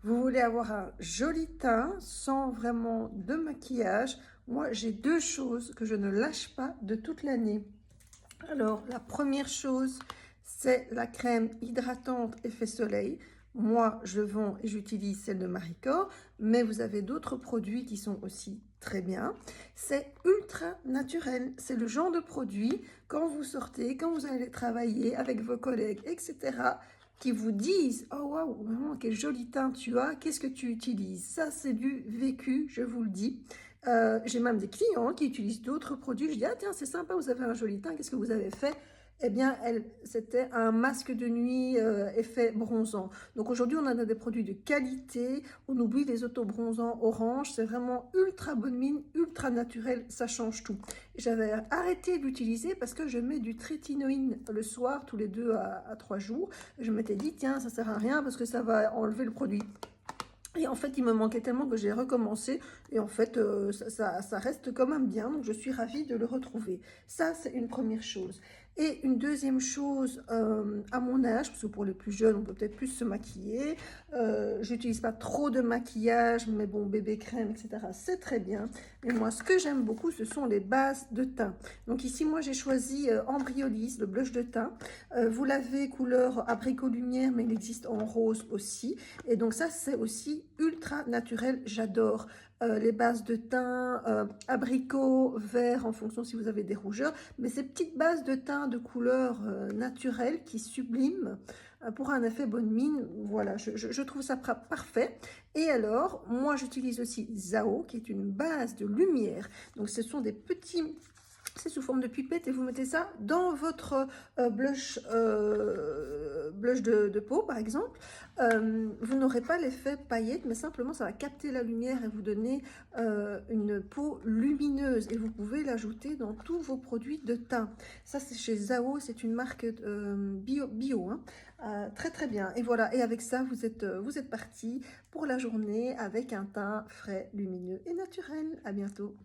Vous voulez avoir un joli teint sans vraiment de maquillage. Moi, j'ai deux choses que je ne lâche pas de toute l'année. Alors, la première chose, c'est la crème hydratante effet soleil. Moi, je vends et j'utilise celle de Marie Kondo, mais vous avez d'autres produits qui sont aussi très bien. C'est ultra naturel. C'est le genre de produit, quand vous sortez, quand vous allez travailler avec vos collègues, etc., qui vous disent « Oh waouh, vraiment, quel joli teint tu as, qu'est-ce que tu utilises ?» Ça, c'est du vécu, je vous le dis. J'ai même des clients qui utilisent d'autres produits. Je dis, ah tiens, c'est sympa, vous avez un joli teint, qu'est-ce que vous avez fait? Eh bien, c'était un masque de nuit effet bronzant. Donc aujourd'hui, on a des produits de qualité. On oublie les auto-bronzants orange. C'est vraiment ultra bonne mine, ultra naturel. Ça change tout. J'avais arrêté d'utiliser parce que je mets du trétinoïne le soir, tous les 2 à 3 jours. Je m'étais dit, tiens, ça sert à rien parce que ça va enlever le produit. Et en fait, il me manquait tellement que j'ai recommencé. Et en fait, ça reste quand même bien. Donc, je suis ravie de le retrouver. Ça, c'est une première chose. Et une deuxième chose, à mon âge, parce que pour les plus jeunes, on peut peut-être plus se maquiller. J'utilise pas trop de maquillage, mais bon, bébé crème, etc., c'est très bien. Mais moi, ce que j'aime beaucoup, ce sont les bases de teint. Donc ici, moi, j'ai choisi Embryolisse, le blush de teint. Vous l'avez couleur abricot lumière, mais il existe en rose aussi. Et donc ça, c'est aussi ultra naturel. J'adore les bases de teint, abricot, vert, en fonction si vous avez des rougeurs. Mais ces petites bases de teint de couleur naturelle qui subliment pour un effet bonne mine. Voilà, je trouve ça parfait. Et alors, moi, j'utilise aussi Zao, qui est une base de lumière. Donc, ce sont des petits... C'est sous forme de pipette et vous mettez ça dans votre blush, blush de peau, par exemple. Vous n'aurez pas l'effet paillette, mais simplement ça va capter la lumière et vous donner une peau lumineuse. Et vous pouvez l'ajouter dans tous vos produits de teint. Ça, c'est chez Zao, c'est une marque bio hein. Très très bien. Et voilà, et avec ça, vous êtes parti pour la journée avec un teint frais, lumineux et naturel. À bientôt.